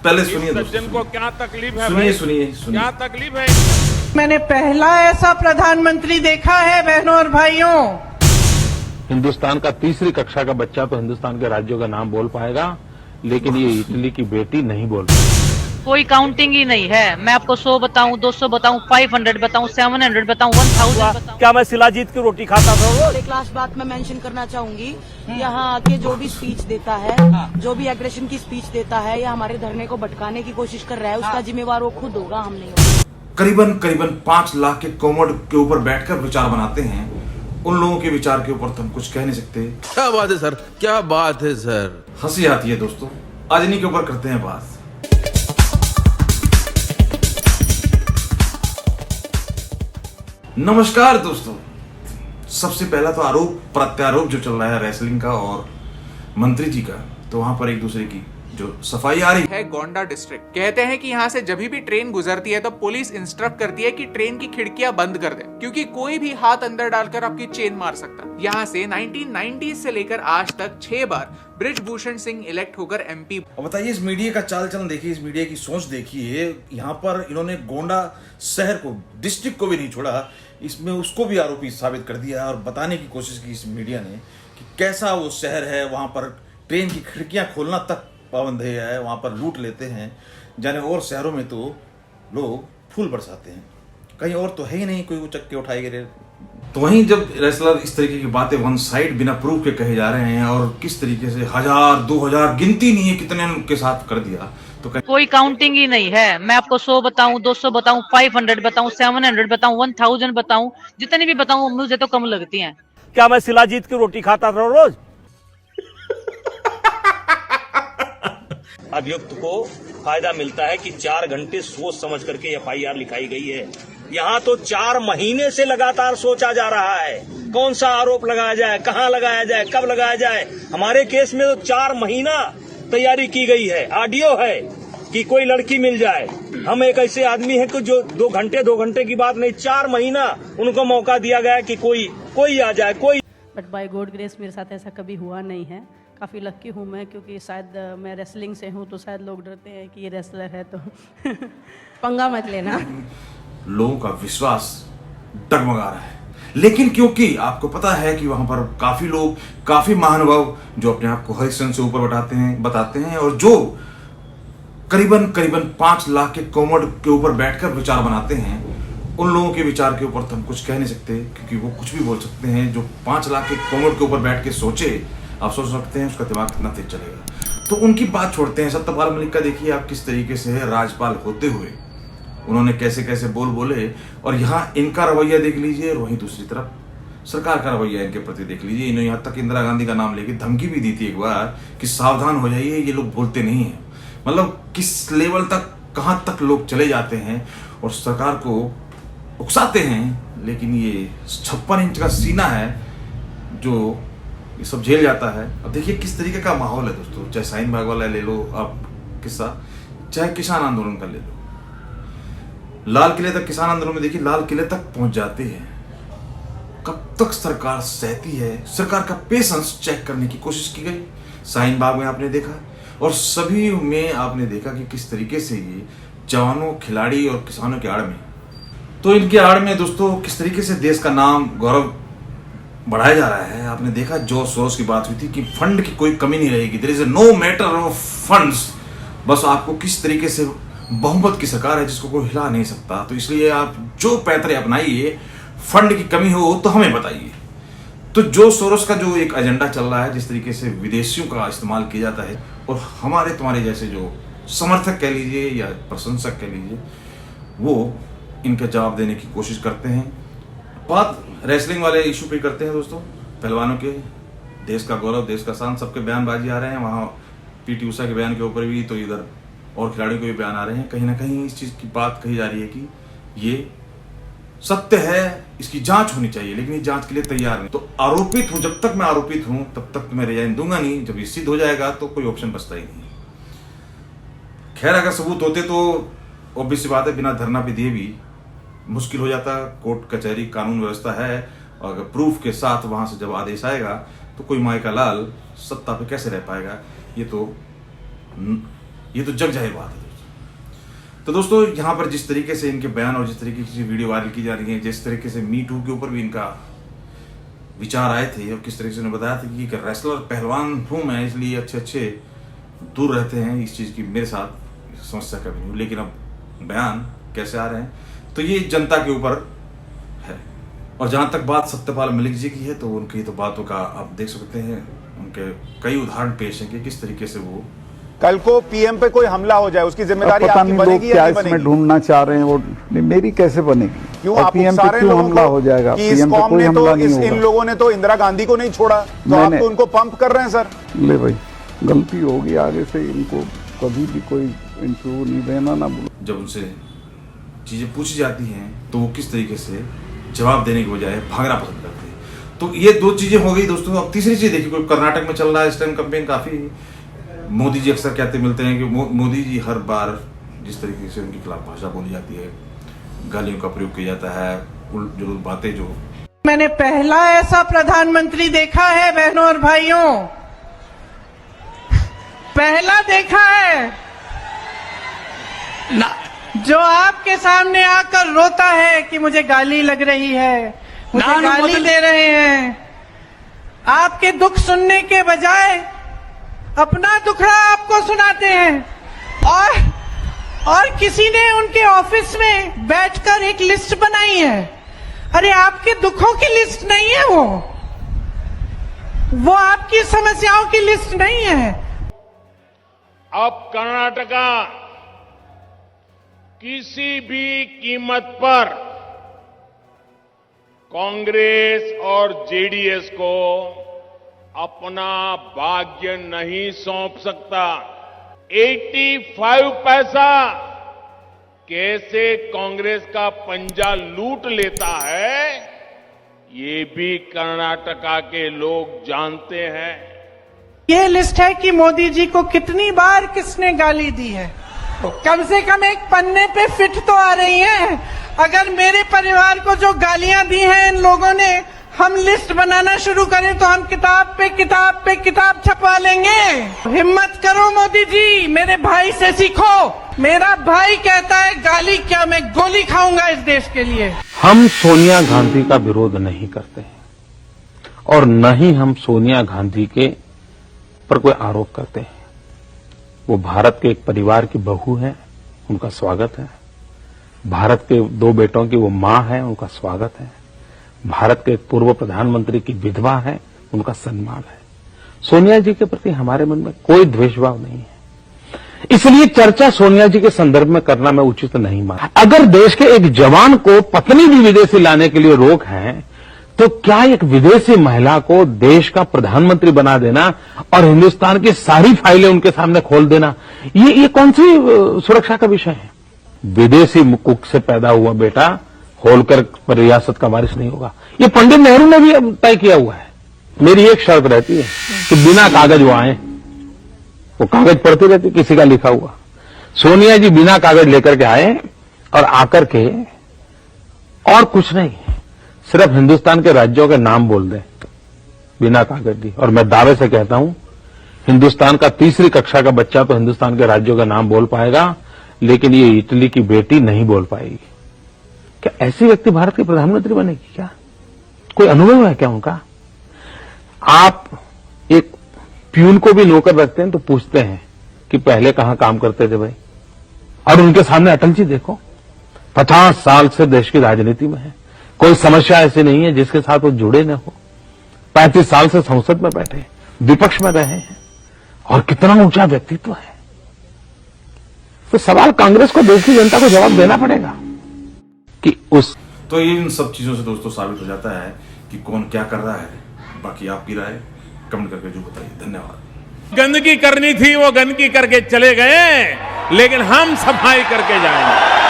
पहले सुनिए सज्जन को क्या तकलीफ है? सुनिए भाई? सुनिए सुनिए। क्या तकलीफ है? मैंने पहला ऐसा प्रधानमंत्री देखा है बहनों और भाइयों। हिंदुस्तान का तीसरी कक्षा का बच्चा तो हिंदुस्तान के राज्यों का नाम बोल पाएगा, लेकिन ये इटली की बेटी नहीं बोल पाएगी। कोई काउंटिंग ही नहीं है। मैं आपको 100 बताऊं, 200 बताऊं, 500 बताऊं, 700 बताऊं, 1000 बताऊं। क्या मैं शिलाजीत की रोटी खाता था? एक लास्ट बात मैं मेंशन करना चाहूंगी, यहाँ आके जो भी स्पीच देता है, जो भी एग्रेशन की स्पीच देता है या हमारे धरने को भटकाने की कोशिश कर रहा है, उसका जिम्मेवार वो खुद होगा, हम नहीं होगा। करीबन 5 लाख के कोमोड के ऊपर बैठकर विचार बनाते हैं। उन लोगों के विचार के ऊपर तो हम कुछ कह नहीं सकते। क्या बात है सर, क्या बात है सर। हंसी आती है दोस्तों। आज इन्हीं के ऊपर करते हैं बात। नमस्कार दोस्तों। सबसे पहला तो आरोप प्रत्यारोप जो चल रहा है रेसलिंग का और मंत्री जी का, तो वहां पर एक दूसरे की जो सफाई आ रही है। गोंडा डिस्ट्रिक्ट कहते हैं कि यहाँ से जब भी ट्रेन गुजरती है तो पुलिस इंस्ट्रक्ट करती है कि ट्रेन की खिड़कियां बंद कर दे, क्योंकि कोई भी हाथ अंदर डालकर आपकी चेन मार सकता है। यहाँ से 1990 से लेकर आज तक 6 बार बृजभूषण सिंह इलेक्ट होकर एमपी। अब बताइए, इस मीडिया का चाल चलन देखिए, इस मीडिया की सोच देखिए। यहाँ पर इन्होंने गोंडा शहर को, डिस्ट्रिक्ट को भी नहीं छोड़ा, इसमें उसको भी आरोपी साबित कर दिया और बताने की कोशिश की इस मीडिया ने कि कैसा वो शहर है। वहां पर ट्रेन की खिड़कियां खोलना तक पाबंद है, वहां पर लूट लेते हैं। जाने और शहरों में तो लोग फूल बरसाते हैं, कहीं और तो है ही नहीं कोई वो चक्के उठाए गिरे। तो वहीं जब रेसलर इस तरीके की बातें वन साइड बिना प्रूफ के कहे जा रहे हैं और किस तरीके से 1000 2000 गिनती नहीं है कितने उनके साथ कर दिया, तो कोई काउंटिंग ही नहीं है। मैं आपको 100 बताऊं, 200 बताऊं, 500 बताऊं, 700 बताऊं, 1000 बताऊं, जितनी भी बताऊं मुझे तो कम लगती हैं। क्या मैं शिलाजीत की रोटी खाता था रोज? अभियुक्त को फायदा मिलता है कि 4 घंटे सोच समझ करके एफआईआर लिखाई गई है। यहाँ तो 4 महीने से लगातार सोचा जा रहा है कौन सा आरोप लगाया जाए, कहाँ लगाया जाए, कब लगाया जाए। हमारे केस में तो 4 महीना तैयारी की गई है। ऑडियो है कि कोई लड़की मिल जाए। हम एक ऐसे आदमी हैं कि जो 2 घंटे की बात नहीं, 4 महीना उनको मौका दिया गया कि कोई आ जाए, कोई। बट बाय गॉड ग्रेस मेरे साथ ऐसा कभी हुआ नहीं है। काफ़ी लक्की हूँ मैं, क्योंकि शायद मैं रेसलिंग से हूँ तो शायद लोग डरते हैं कि ये रेसलर है तो पंगा मत लेना। लोगों का विश्वास डगमगा रहा है, लेकिन क्योंकि आपको पता है कि वहां पर काफी लोग, काफी महानुभाव जो अपने आप को हरिश्चंद्र से ऊपर बताते हैं और जो करीबन 5 लाख के कोमोड के ऊपर बैठकर विचार बनाते हैं, उन लोगों के विचार के ऊपर तो हम कुछ कह नहीं सकते, क्योंकि वो कुछ भी बोल सकते हैं। जो 5 लाख के कोमोड के ऊपर बैठ के सोचे, आप सोच सकते हैं उसका दिमाग कितना तेज चलेगा। तो उनकी बात छोड़ते हैं। सत्यपाल मलिक का देखिए आप किस तरीके से है, राज्यपाल होते हुए उन्होंने कैसे कैसे बोले, और यहाँ इनका रवैया देख लीजिए और वहीं दूसरी तरफ सरकार का रवैया इनके प्रति देख लीजिए। इन्होंने यहाँ तक इंदिरा गांधी का नाम लेके धमकी भी दी थी एक बार कि सावधान हो जाइए, ये लोग बोलते नहीं है। मतलब किस लेवल तक, कहाँ तक लोग चले जाते हैं और सरकार को उकसाते हैं। लेकिन ये 56 इंच का सीना है जो ये सब झेल जाता है। अब देखिए किस तरीके का माहौल है दोस्तों। चाहे शाहीन बाग वाला ले लो आप किस्सा, चाहे किसान आंदोलन का ले लो, लाल किले तक, किसान आंदोलन में देखिए लाल किले तक पहुंच जाते हैं। कब तक सरकार सहती है? सरकार का पेशेंस चेक करने की कोशिश की गई। शाहीन बाग में आपने देखा और सभी में आपने देखा कि किस तरीके से ये जवानों, खिलाड़ी और किसानों के आड़ में, तो इनके आड़ में दोस्तों किस तरीके से देश का नाम, गौरव बढ़ाया जा रहा है। आपने देखा जो सोर्स की बात हुई थी कि फंड की कोई कमी नहीं रहेगी, there is no matter of funds. बस आपको किस तरीके से बहुमत की सरकार है जिसको कोई हिला नहीं सकता, तो इसलिए आप जो पैतरे अपनाइए, फंड की कमी हो तो हमें बताइए। तो जो सोरोस का जो एक एजेंडा चल रहा है, जिस तरीके से विदेशियों का इस्तेमाल किया जाता है और हमारे तुम्हारे जैसे जो समर्थक कह लीजिए या प्रशंसक कह लीजिए, वो इनका जवाब देने की कोशिश करते हैं। बात रेसलिंग वाले इशू पे करते हैं दोस्तों, पहलवानों के, देश का गौरव, देश का शान, सबके बयानबाजी आ रहे हैं। वहाँ पीटी उषा के बयान के ऊपर भी, तो इधर और खिलाड़ियों के भी बयान आ रहे हैं। कहीं ना कहीं इस चीज़ की बात कही जा रही है कि ये सत्य है, इसकी जांच होनी चाहिए, लेकिन ये जांच के लिए तैयार नहीं। तो आरोपित हूं, जब तक मैं आरोपित हूं तब तक मैं रिजाइन दूंगा नहीं। जब ये सिद्ध हो जाएगा तो कोई ऑप्शन बचता ही नहीं। खैर अगर सबूत होते तो ऑब्वियस सी बात है, बिना धरना पे दिए भी मुश्किल हो जाता। कोर्ट कचहरी कानून व्यवस्था है, और अगर प्रूफ के साथ वहां से जब आदेश आएगा तो कोई माई का लाल सत्ता पे कैसे रह पाएगा। ये तो ये तो जग जाहिर बात है। तो दोस्तों यहाँ पर जिस तरीके से इनके बयान और जिस तरीके की वीडियो वायरल की जा रही है, जिस तरीके से मी टू के ऊपर भी इनका विचार आए थे और किस तरीके से उन्होंने बताया था कि एक रेसलर पहलवान हूँ मैं, इसलिए अच्छे दूर रहते हैं इस चीज़ की, मेरे साथ समस्या कभी नहीं। लेकिन अब बयान कैसे आ रहे हैं, तो ये जनता के ऊपर है। और जहाँ तक बात सत्यपाल मलिक जी की है, तो उनकी तो बातों का आप देख सकते हैं, उनके कई उदाहरण पेश हैं कि किस तरीके से वो कल को पीएम पे कोई हमला हो जाए उसकी जिम्मेदारी आपकी बनेगी या नहीं बनेगी? ढूंढना चाह रहे हैं वो, मेरी कैसे बनेगी? क्यों आप पीएम पे क्यों हमला हो जाएगा? कि इस कौम ने तो इन लोगों ने तो इंदिरा गांधी को नहीं छोड़ा, तो आप तो उनको पंप कर रहे हैं सर। ले भाई, गलती होगी, आगे से इनको कभी भी कोई इंटरव्यू नहीं देना ना बोलो। जब उनसे चीजें पूछी जाती हैं तो वो किस तरीके से जवाब देने के बजाय भागना पसंद करते हैं। तो ये दो चीजें हो गई दोस्तों। अब तीसरी चीज देखिए, कोई कर्नाटक में चल रहा है इस टाइम कैंपेन काफी। मोदी जी अक्सर कहते मिलते हैं कि मोदी जी हर बार जिस तरीके से उनके खिलाफ भाषा बोली जाती है, गालियों का प्रयोग किया जाता है, जो बातें जो मैंने पहला ऐसा प्रधानमंत्री देखा है बहनों और भाइयों, पहला देखा है जो आपके सामने आकर रोता है कि मुझे गाली लग रही है, मुझे गाली दे रहे हैं। आपके दुख सुनने के बजाय अपना दुखड़ा आपको सुनाते हैं। और किसी ने उनके ऑफिस में बैठकर एक लिस्ट बनाई है। अरे आपके दुखों की लिस्ट नहीं है वो आपकी समस्याओं की लिस्ट नहीं है। अब कर्नाटका किसी भी कीमत पर कांग्रेस और जेडीएस को अपना भाग्य नहीं सौंप सकता। 85 पैसा कैसे कांग्रेस का पंजा लूट लेता है, ये भी कर्नाटका के लोग जानते हैं। ये लिस्ट है कि मोदी जी को कितनी बार किसने गाली दी है। कम से कम एक पन्ने पे फिट तो आ रही है। अगर मेरे परिवार को जो गालियां दी हैं इन लोगों ने, हम लिस्ट बनाना शुरू करें तो हम किताब पे किताब छपवा लेंगे। हिम्मत करो मोदी जी, मेरे भाई से सीखो। मेरा भाई कहता है गाली क्या, मैं गोली खाऊंगा इस देश के लिए। हम सोनिया गांधी का विरोध नहीं करते हैं और न ही हम सोनिया गांधी के पर कोई आरोप करते हैं। वो भारत के एक परिवार की बहू है, उनका स्वागत है। भारत के 2 बेटों की वो मां है, उनका स्वागत है। भारत के एक पूर्व प्रधानमंत्री की विधवा है, उनका सम्मान है। सोनिया जी के प्रति हमारे मन में कोई द्वेषभाव नहीं है, इसलिए चर्चा सोनिया जी के संदर्भ में करना मैं उचित नहीं मानता। अगर देश के एक जवान को पत्नी भी विदेशी लाने के लिए रोक है, तो क्या एक विदेशी महिला को देश का प्रधानमंत्री बना देना और हिंदुस्तान की सारी फाइलें उनके सामने खोल देना, ये कौन सी सुरक्षा का विषय है? विदेशी कुक से पैदा हुआ बेटा होलकर रियासत का वारिस नहीं होगा, ये पंडित नेहरू ने भी तय किया हुआ है। मेरी एक शर्त रहती है कि बिना कागज वो आए, वो कागज पढ़ती रहती किसी का लिखा हुआ। सोनिया जी बिना कागज लेकर के आए और आकर के और कुछ नहीं, सिर्फ हिंदुस्तान के राज्यों के नाम बोल दें बिना कागज दी। और मैं दावे से कहता हूं, हिंदुस्तान का 3री कक्षा का बच्चा तो हिंदुस्तान के राज्यों का नाम बोल पाएगा, लेकिन ये इटली की बेटी नहीं बोल पाएगी। क्या ऐसी व्यक्ति भारत की प्रधानमंत्री बनेगी? क्या कोई अनुभव है क्या उनका? आप एक प्यून को भी नौकर रखते हैं तो पूछते हैं कि पहले कहां काम करते थे भाई, और उनके सामने अटल जी देखो, 50 साल से देश की राजनीति में है, कोई समस्या ऐसी नहीं है जिसके साथ वो जुड़े न हो। 35 साल से संसद में बैठे, विपक्ष में रहे हैं, और कितना ऊंचा व्यक्तित्व है। तो सवाल कांग्रेस को, देश की जनता को जवाब देना पड़ेगा कि उस। तो ये इन सब चीजों से दोस्तों साबित हो जाता है कि कौन क्या कर रहा है। बाकी आपकी राय कमेंट करके जो बताइए। धन्यवाद। गंदगी करनी थी वो गंदगी करके चले गए, लेकिन हम सफाई करके जाएंगे।